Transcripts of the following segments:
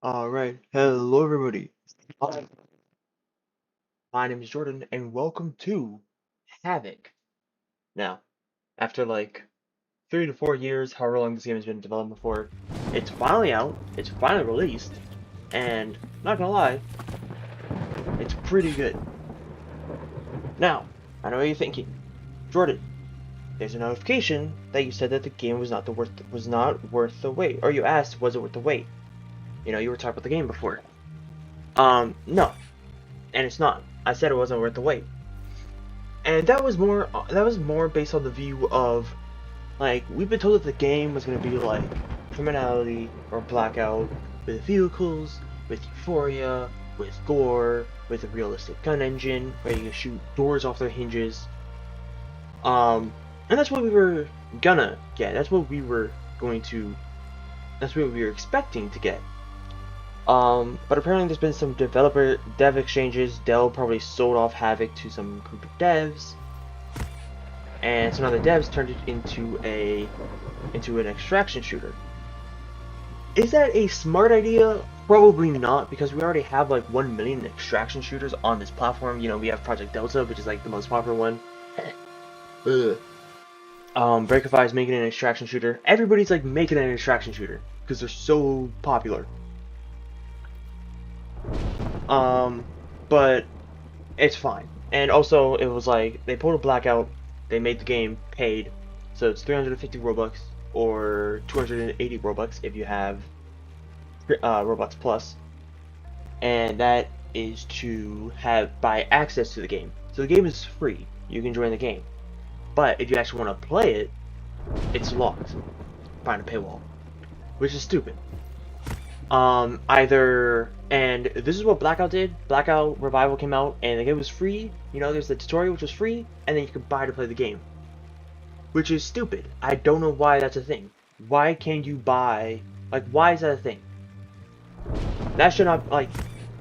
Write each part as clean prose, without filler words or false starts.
Alright, hello everybody. Hi, my name is Jordan and welcome to Havoc. Now, after like 3 to 4 years, however long this game has been in development for, it's finally out, it's finally released, and not gonna lie, it's pretty good. Now, I know what you're thinking. Jordan, there's a notification that you said that the game was not worth the wait. Or you asked, was it worth the wait? You know, you were talking about the game before. No, and it's not. I said it wasn't worth the wait. And that was more based on the view of like we've been told that the game was gonna be like Criminality or Blackout with vehicles, with euphoria, with gore, with a realistic gun engine where you can shoot doors off their hinges. And that's what we were gonna get. That's what we were expecting to get. But apparently there's been some dev exchanges. Dell probably sold off Havoc to some group of devs, and some other devs turned it into an extraction shooter. Is that a smart idea? Probably not, because we already have like 1 million extraction shooters on this platform. You know, we have Project Delta, which is like the most popular one. Ugh. Breakify is making an extraction shooter. Everybody's like making an extraction shooter because they're so popular. But it's fine. And also, it was like they pulled a Blackout, they made the game paid, so it's 350 Robux or 280 Robux if you have Robux Plus, and that is to buy access to the game. So the game is free. You can join the game, but if you actually want to play it, it's locked behind a paywall, which is stupid. And this is what Blackout did. Blackout Revival came out, and the game was free. You know, there's the tutorial, which was free, and then you could buy to play the game, which is stupid. I don't know why that's a thing. Why can't you buy? Like, why is that a thing? That should not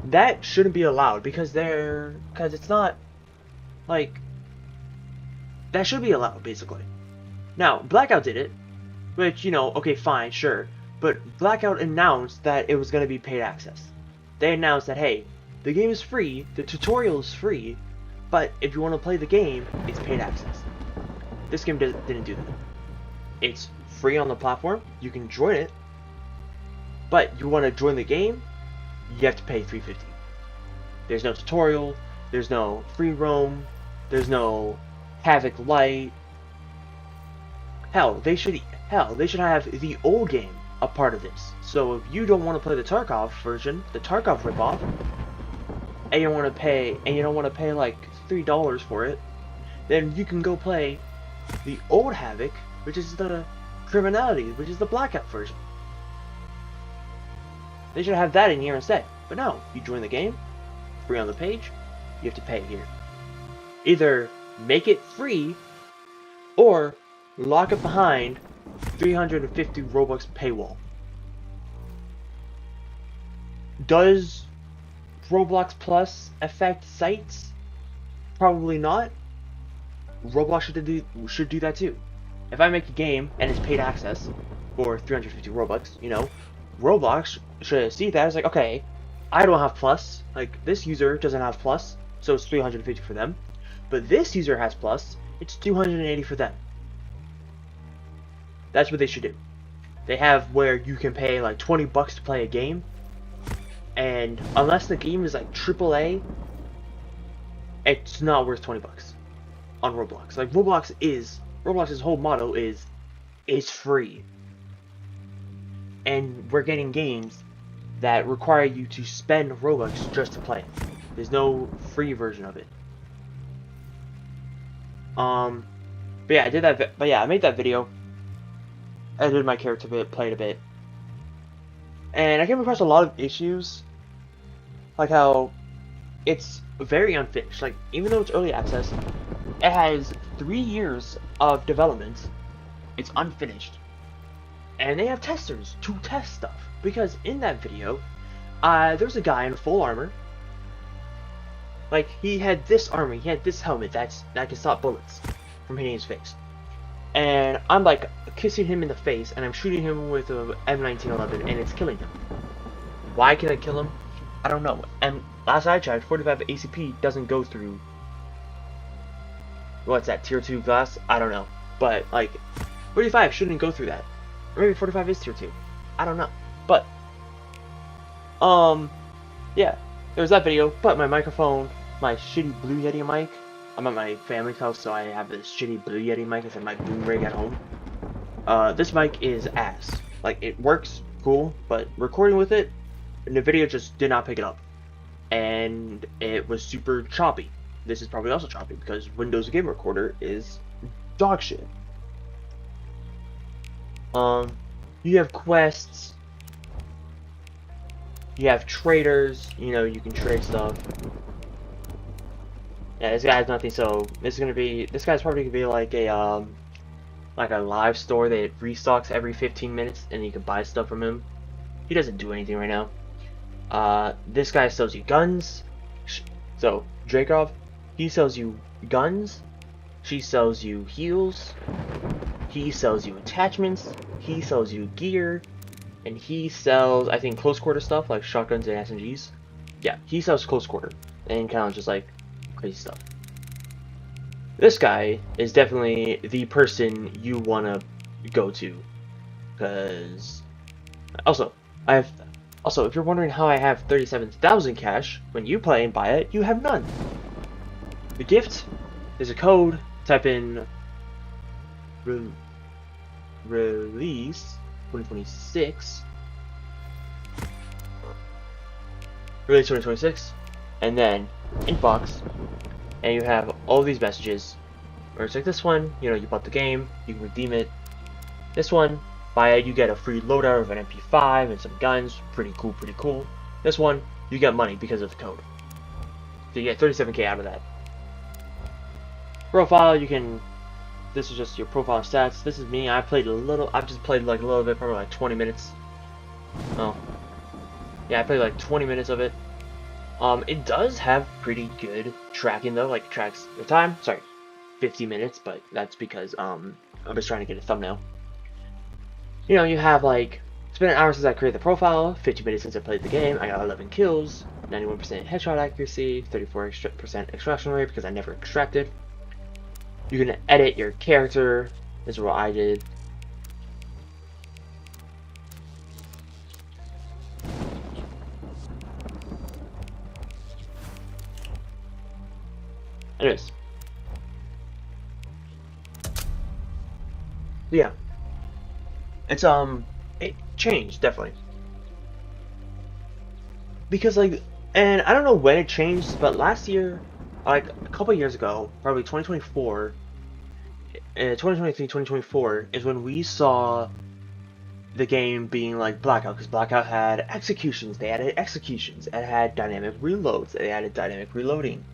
that shouldn't be allowed because it's not like that should be allowed basically. Now, Blackout did it, which, you know, okay, fine, sure. But Blackout announced that it was going to be paid access. They announced that, hey, the game is free, the tutorial is free, but if you want to play the game, it's paid access. This game didn't do that. It's free on the platform, you can join it, but you want to join the game, you have to pay $350. There's no tutorial, there's no free roam, there's no Havoc Light. Hell, they should have the old game a part of this. So if you don't want to play the Tarkov version, the Tarkov ripoff, and you don't want to pay like $3 for it, then you can go play the old Havoc, which is the Criminality, which is the Blackout version. They should have that in here instead. But no, you join the game, free on the page, you have to pay here. Either make it free, or lock it behind 350 Robux paywall. Does Roblox Plus affect sites? Probably not. Roblox should do that too. If I make a game and it's paid access for 350 Robux, you know, Roblox should see that as like, okay, I don't have Plus. Like, this user doesn't have Plus, so it's 350 for them. But this user has Plus, it's 280 for them. That's what they should do. They have where you can pay like 20 bucks to play a game, and unless the game is like AAA, it's not worth 20 bucks on Roblox. Like, Roblox's whole motto is it's free. And we're getting games that require you to spend Robux just to play it. There's no free version of it. But yeah, I made that video. Edited my character a bit, played a bit, and I came across a lot of issues, like how it's very unfinished. Like, even though it's early access, it has 3 years of development. It's unfinished, and they have testers to test stuff. Because in that video, there's a guy in full armor. Like, he had this armor, he had this helmet that can stop bullets from hitting his face. And I'm like kissing him in the face, and I'm shooting him with a M1911, and it's killing him. Why can I kill him? I don't know. And last I checked, 45 ACP doesn't go through. What's that, tier 2 glass? I don't know. But, like, 45 shouldn't go through that. Or maybe 45 is tier 2. I don't know. But, yeah. There's that video. But my microphone, my shitty Blue Yeti mic, I'm at my family's house, so I have this shitty Blue Yeti mic. It's in my boom rig at home. This mic is ass. Like, it works cool, but recording with it, the video just did not pick it up. And it was super choppy. This is probably also choppy because Windows Game Recorder is dog shit. You have quests. You have traders. You know, you can trade stuff. Yeah, this guy has nothing. So this guy's probably gonna be like a live store that restocks every 15 minutes, and you can buy stuff from him. He doesn't do anything right now. This guy sells you guns. So Drakov, he sells you guns. She sells you heals. He sells you attachments. He sells you gear. And he sells, I think, close quarter stuff like shotguns and SMGs. Yeah, he sells close quarter and kind of just like crazy stuff. This guy is definitely the person you want to go to, because also if you're wondering how I have 37,000 cash, when you play and buy it, you have none. The gift is a code. Type in release 2026, release 2026, and then inbox, and you have all these messages. Or it's like this one, you know, you bought the game, you can redeem it. This one, buy it, you get a free loadout of an MP5 and some guns, pretty cool. This one, you get money because of the code. So you get 37k out of that. Profile, you can, this is just your profile stats. This is me. I've just played like a little bit, probably like 20 minutes. Oh. Yeah, I played like 20 minutes of it. It does have pretty good tracking though, like it tracks the time. Sorry, 50 minutes, but that's because I'm just trying to get a thumbnail. You know, you have like, it's been an hour since I created the profile, 50 minutes since I played the game. I got 11 kills, 91% headshot accuracy, 34% extraction rate because I never extracted. You can edit your character. This is what I did. Anyways. Yeah. It's it changed definitely. Because like, and I don't know when it changed, but last year, like a couple years ago, probably 2024, 2023, 2024 is when we saw the game being like Blackout, because Blackout had executions. They added executions. It had dynamic reloads. They added dynamic reloading.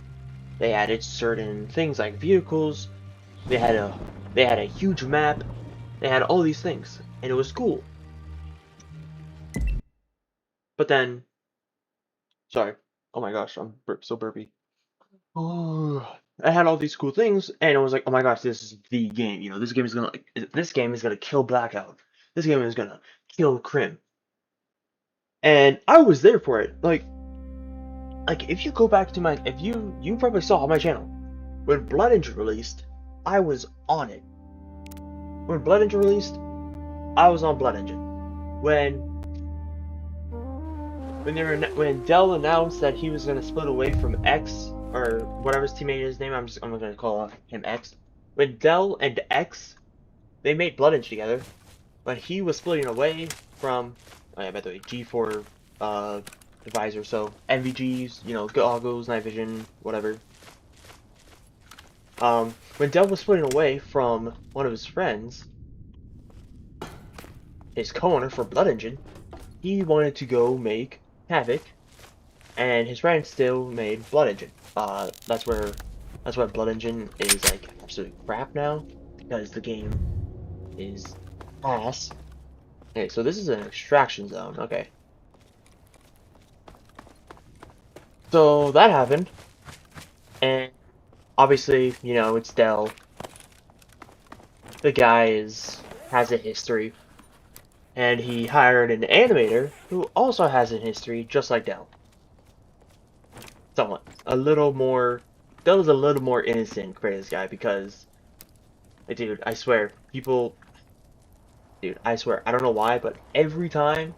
They added certain things like vehicles. They had a huge map. They had all these things, and it was cool. But then, sorry. Oh my gosh, I'm so burpy. Oh, I had all these cool things, and I was like, oh my gosh, this is the game. You know, this game is gonna kill Blackout. This game is gonna kill Crim. And I was there for it. Like if you go back to my, if you probably saw on my channel when Blood Engine released, I was on it. When Blood Engine released, I was on Blood Engine. When Dell announced that he was gonna split away from X, or whatever his teammate is name, I'm gonna call him X. When Dell and X, they made Blood Engine together, but he was splitting away from, oh yeah, by the way, G4 visor, so NVGs, you know, goggles, night vision, whatever. When Dell was splitting away from one of his friends, his co-owner for Blood Engine, he wanted to go make Havoc, and his friend still made Blood Engine. That's why Blood Engine is like absolute crap now, because the game is ass. Okay, so this is an extraction zone. Okay. So that happened, and obviously, you know, it's Dell. The guy has a history. And he hired an animator who also has a history just like Dell. Somewhat. A little more... Dell is a little more innocent compared to this guy because... Like, dude, I swear, people... Dude, I swear, I don't know why, but every time,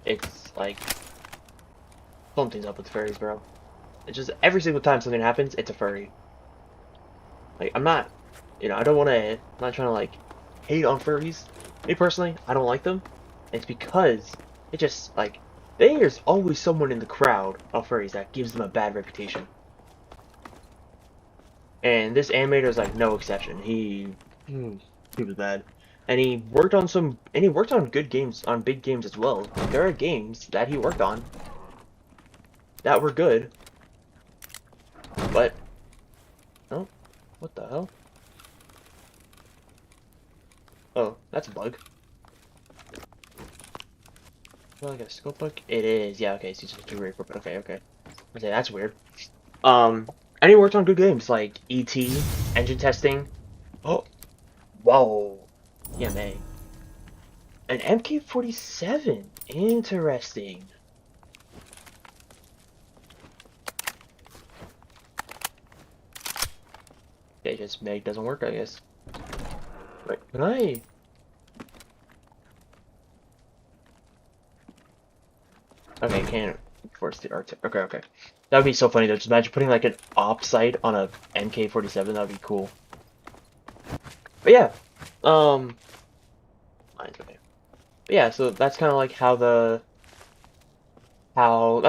it's like... Something's up with furries, bro. It's just every single time something happens, it's a furry. Like, I'm not... You know, I don't want to... I'm not trying to, like, hate on furries. Me, personally, I don't like them. It's because it just, like... There's always someone in the crowd of furries that gives them a bad reputation. And this animator is like no exception. He was bad. And he worked on good games, on big games as well. There are games that he worked on that were good. But oh, what the hell? Oh, that's a bug. Well, like a scope bug? It is, yeah, okay, so it's just too weird, but okay. I say that's weird. And he worked on good games like E.T., engine testing. Oh, whoa, EMA. An MK47. Interesting. Okay, just Meg doesn't work, I guess. Wait, can I? Okay, can't force the art. Okay. That would be so funny though. Just imagine putting like an op sight on a MK47. That would be cool. But yeah, mine's okay. But yeah, so that's kind of like that's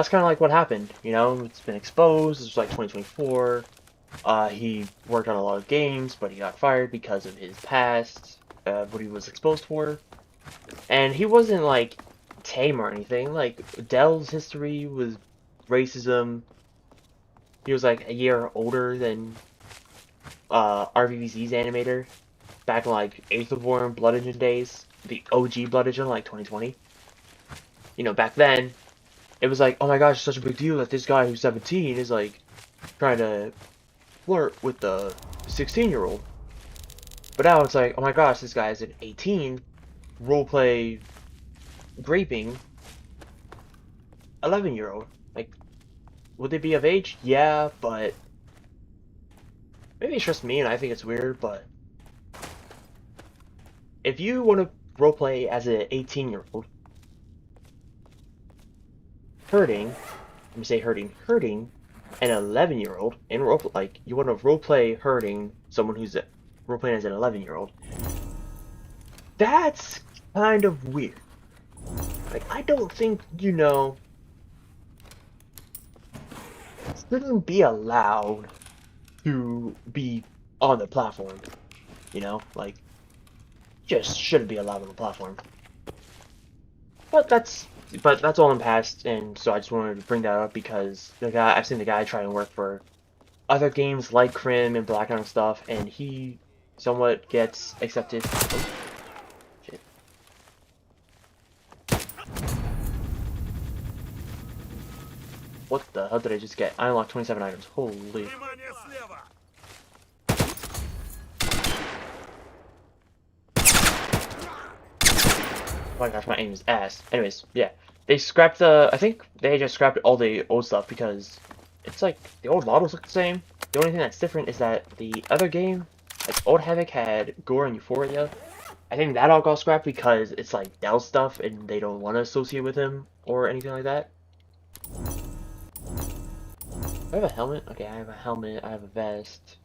kind of like what happened. You know, it's been exposed. It's like 2024. He worked on a lot of games, but he got fired because of his past, what he was exposed for. And he wasn't like tame or anything. Like Dell's history was racism. He was like a year older than RVVZ's animator back in like Aetherborn Blood Engine days, the OG Blood Engine, like 2020. You know, back then it was like, oh my gosh, it's such a big deal that this guy who's 17 is like trying to flirt with the 16-year-old. But now it's like, oh my gosh, this guy is an 18 roleplay raping 11-year-old. Like, would they be of age? Yeah, but maybe it's just me and I think it's weird, but if you want to roleplay as an 18-year-old hurting, let me say hurting an 11-year-old in role, like you want to roleplay hurting someone who's roleplaying as an 11-year-old, that's kind of weird. Like, I don't think, you know, shouldn't be allowed to be on the platform, you know, like, just shouldn't be allowed on the platform. But that's all in past, and so I just wanted to bring that up because I've seen the guy try and work for other games like Crim and Blackout and stuff, and he somewhat gets accepted. Oh, shit. What the hell did I just get? I unlocked 27 items. Holy. Oh my gosh, my aim is ass. Anyways, yeah. They scrapped I think they just scrapped all the old stuff because it's like, the old models look the same. The only thing that's different is that the other game, like old Havoc had Gore and Euphoria. I think that all got scrapped because it's like Dell stuff and they don't want to associate with him or anything like that. Do I have a helmet? Okay, I have a helmet, I have a vest.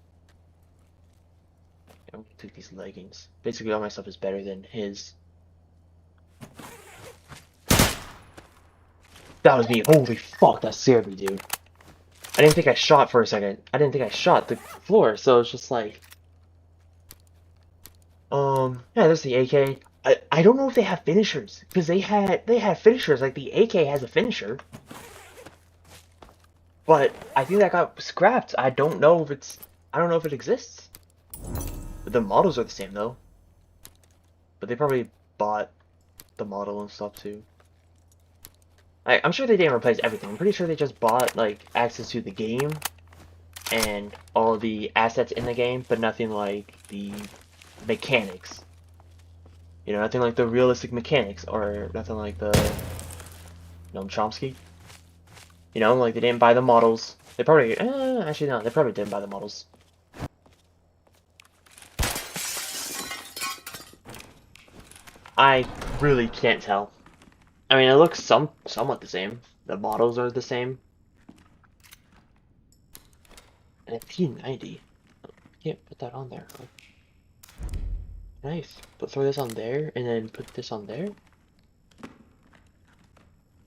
I'm gonna take these leggings. Basically all my stuff is better than his. That was me. Holy fuck, that scared me, dude. I didn't think I shot for a second. I didn't think I shot the floor, so it's just like... Yeah, there's the AK. I don't know if they have finishers, because they had finishers, like the AK has a finisher. But I think that got scrapped. I don't know if it exists. The models are the same though. But they probably bought the model and stuff too. I'm sure they didn't replace everything. I'm pretty sure they just bought like access to the game and all the assets in the game, but nothing like the mechanics. You know, nothing like the realistic mechanics, or nothing like the Noam Chomsky. You know, like they didn't buy the models. They probably, actually no, they probably didn't buy the models. I really can't tell. I mean, it looks somewhat the same. The models are the same. And a P90. Can't put that on there. Huh? Nice. But throw this on there and then put this on there.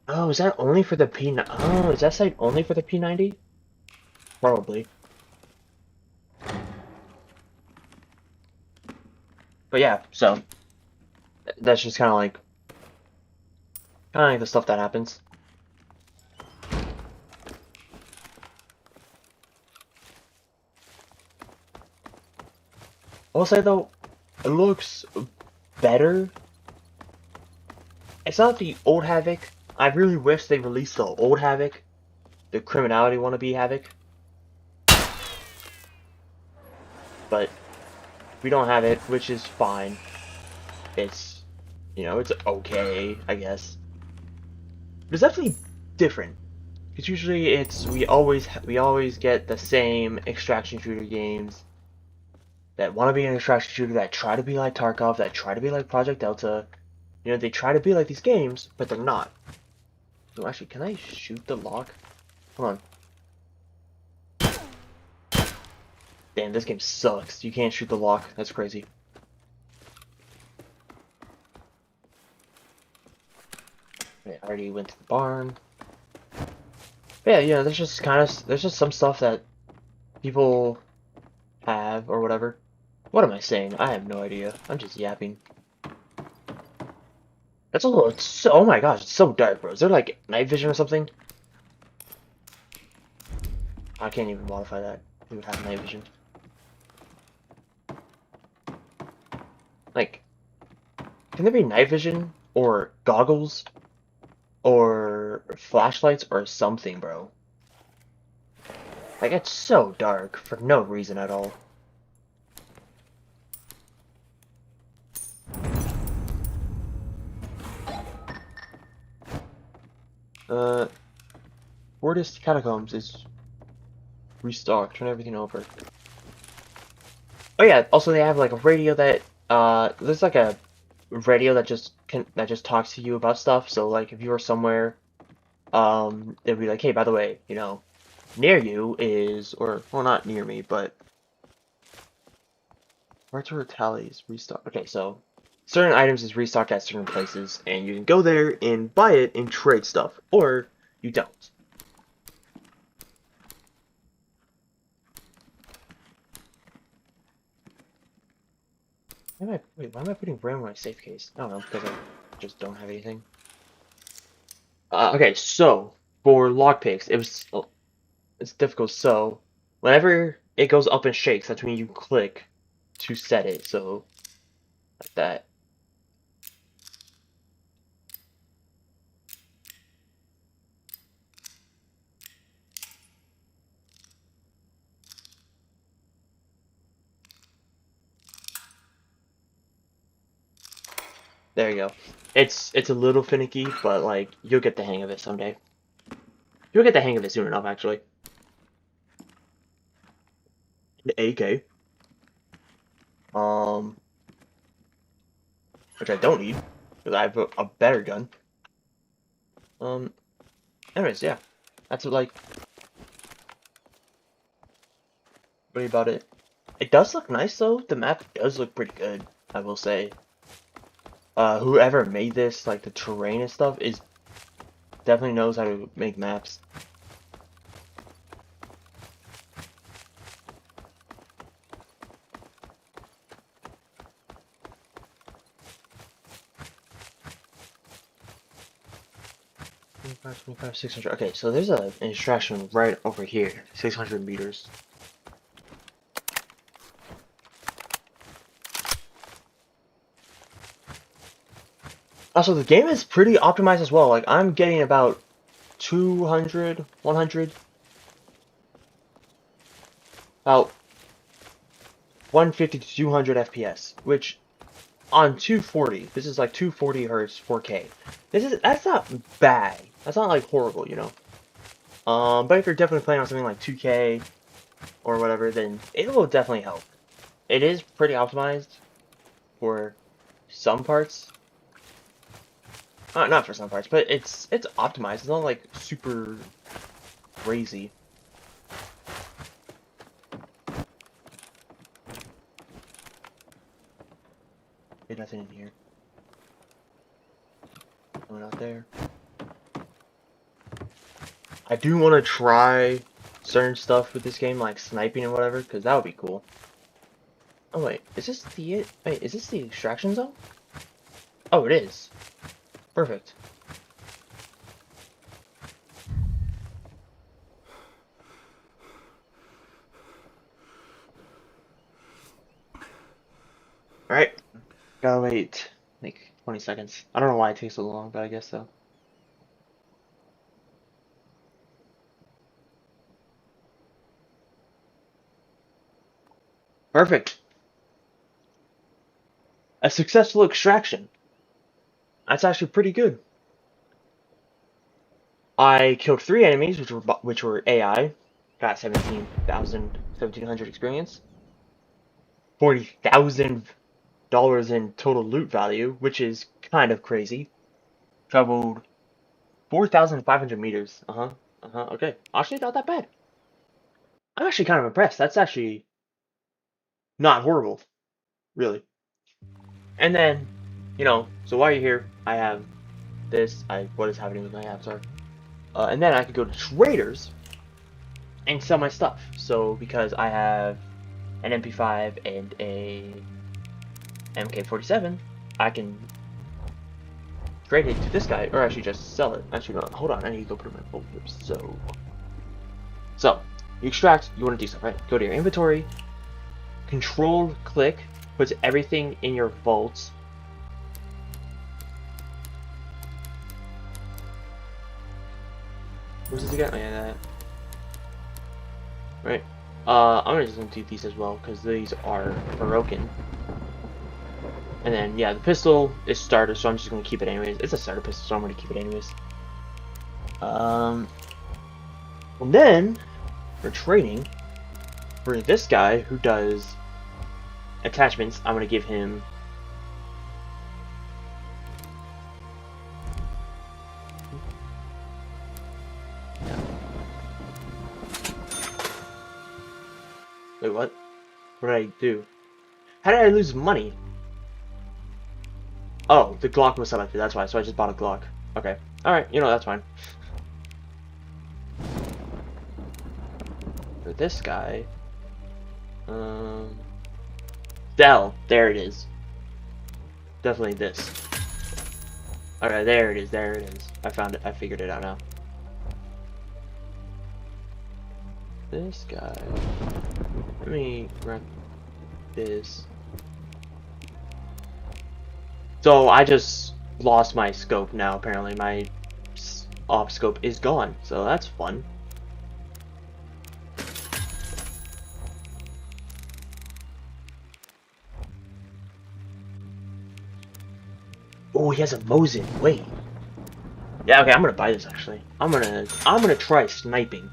Oh, is that only for the P? Oh, is that site only for the P90? Probably. But yeah, so that's just kind of like the stuff that happens. I will say though, it looks better. It's not the old Havoc. I really wish they released the old Havoc, the Criminality wannabe Havoc. But we don't have it, which is fine. It's, you know, it's okay, I guess. But it's definitely different. Because usually we always get the same extraction shooter games that want to be an extraction shooter, that try to be like Tarkov, that try to be like Project Delta. You know, they try to be like these games, but they're not. So actually, can I shoot the lock? Hold on. Damn, this game sucks. You can't shoot the lock. That's crazy. Okay, I already went to the barn. But yeah, there's just some stuff that people have or whatever. What am I saying? I have no idea. I'm just yapping. That's a little. Oh my gosh, it's so dark, bro. Is there like night vision or something? I can't even modify that. It would have night vision. Like, can there be night vision or goggles or flashlights or something, bro? Like, it's so dark for no reason at all. Fortis Catacombs is restocked. Turn everything over. Oh yeah, also they have like a radio that there's like a radio that just talks to you about stuff. So like if you were somewhere, it'd be like, hey, by the way, you know, near you is, or well, not near me, but where to tallies restock. Okay, so certain items is restocked at certain places, and you can go there and buy it and trade stuff, or you don't. Wait, why am I putting RAM in my safe case? I don't know, because I just don't have anything. Okay, so for lockpicks, it's difficult. So whenever it goes up and shakes, that's when you click to set it. So like that. There you go. It's a little finicky, but like you'll get the hang of it someday. You'll get the hang of it soon enough, actually. The AK. Um, which I don't need because I have a better gun. Um, anyways, yeah, that's what, like really about it. It does look nice though. The map does look pretty good, I will say. Whoever made this, like the terrain and stuff, is definitely knows how to make maps. Twenty-five, 25, 600. Okay, so there's an extraction right over here, 600 meters. Also, the game is pretty optimized as well. Like, I'm getting about 200, 100, about 150 to 200 FPS, which on 240. This is like 240 hertz 4K. That's not bad. That's not like horrible, you know. But if you're definitely playing on something like 2K or whatever, then it will definitely help. It is pretty optimized for some parts. Not for some parts, but it's optimized. It's not like super crazy. There's nothing in here. Going out there. I do want to try certain stuff with this game, like sniping and whatever, because that would be cool. Oh wait, is this the extraction zone? Oh, it is. Perfect. Alright. Gotta wait like 20 seconds. I don't know why it takes so long, but I guess so. Perfect. A successful extraction. That's actually pretty good. I killed 3 enemies, which were AI. Got 1700 experience. $40,000 in total loot value, which is kind of crazy. Traveled 4,500 meters. Okay. Actually, not that bad. I'm actually kind of impressed. That's actually not horrible, really. And then, you know, so while you're here, I have this. What is happening with my avatar? And then I could go to traders and sell my stuff. So because I have an MP5 and a MK47, I can trade it to this guy, or actually just sell it. Actually, no, hold on, I need to go put it in my folder. So you extract, you want to do stuff, right? Go to your inventory, control click, puts everything in your vaults. Where's this again? Oh, yeah, that. Right. I'm just gonna do these as well because these are broken. And then yeah, the pistol is starter, so I'm just gonna keep it anyways. It's a starter pistol, so I'm gonna keep it anyways. And then for training, for this guy who does attachments, I'm gonna give him Wait, what? What did I do? How did I lose money? Oh, the Glock was selected, that's why, so I just bought a Glock. Okay. Alright, you know, that's fine. For this guy... Dell, there it is. Definitely this. Okay, there it is, there it is. I found it, I figured it out now. This guy... Let me grab this. So I just lost my scope now, apparently. My off scope is gone, so that's fun. Oh, he has a Mosin. Wait. Yeah, okay, I'm gonna buy this actually. I'm gonna try sniping.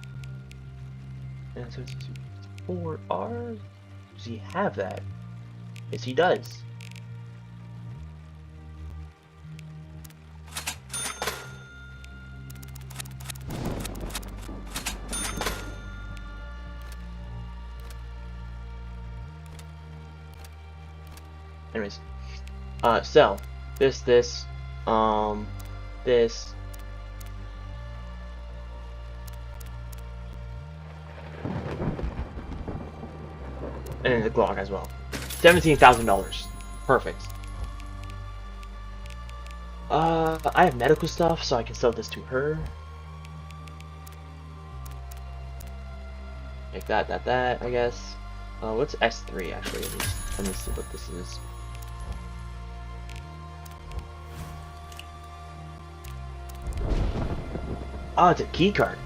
And so it's 4R? Does he have that? Yes, he does. Anyways, sell this, this, and then the Glock as well. $17,000. Perfect. I have medical stuff, so I can sell this to her. Like that, I guess. What's S3 actually? Let me see what this is. Oh, it's a key card.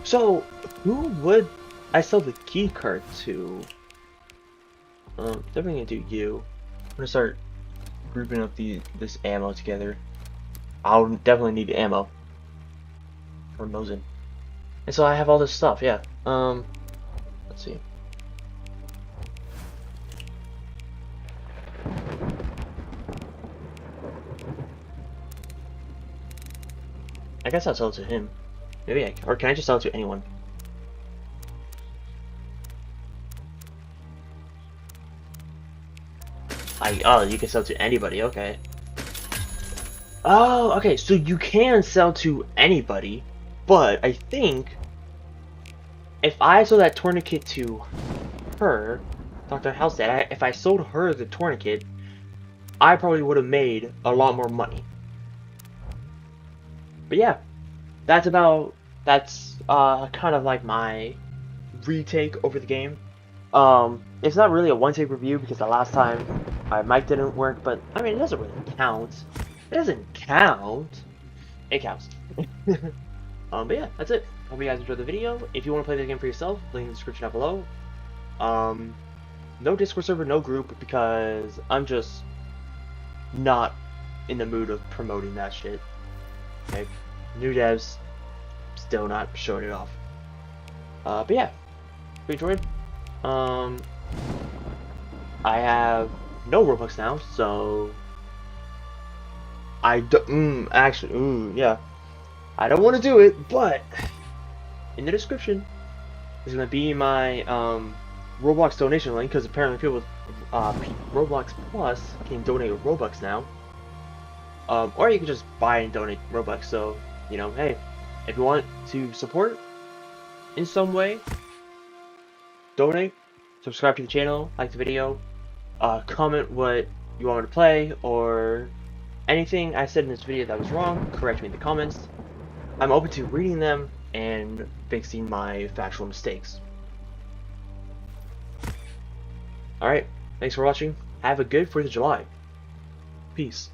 So, who would I sell the key card to? Definitely gonna do you. I'm gonna start grouping up this ammo together. I'll definitely need the ammo from Mosin. And so I have all this stuff, yeah. Let's see. I guess I'll sell it to him. Maybe or can I just sell it to anyone? Oh, you can sell to anybody, okay. Oh, okay, so you can sell to anybody, but I think if I sold that tourniquet to her, Dr. Halstead, if I sold her the tourniquet, I probably would have made a lot more money. But yeah, that's kind of like my retake over the game. It's not really a one-take review because the last time my mic didn't work, but I mean, it doesn't really count. It doesn't count. It counts. But yeah, that's it. Hope you guys enjoyed the video. If you want to play the game for yourself, link in the description down below. No Discord server, no group, because I'm just not in the mood of promoting that shit. Okay, new devs, still not showing it off. But yeah, if you enjoyed. I have no Robux now, so I don't. Yeah, I don't want to do it, but in the description is gonna be my Roblox donation link, because apparently people with Roblox Plus can donate Robux now. Or you can just buy and donate Robux. So, you know, hey, if you want to support in some way, donate, subscribe to the channel, like the video, comment what you want me to play, or anything I said in this video that was wrong, correct me in the comments. I'm open to reading them and fixing my factual mistakes. Alright, thanks for watching. Have a good 4th of July. Peace.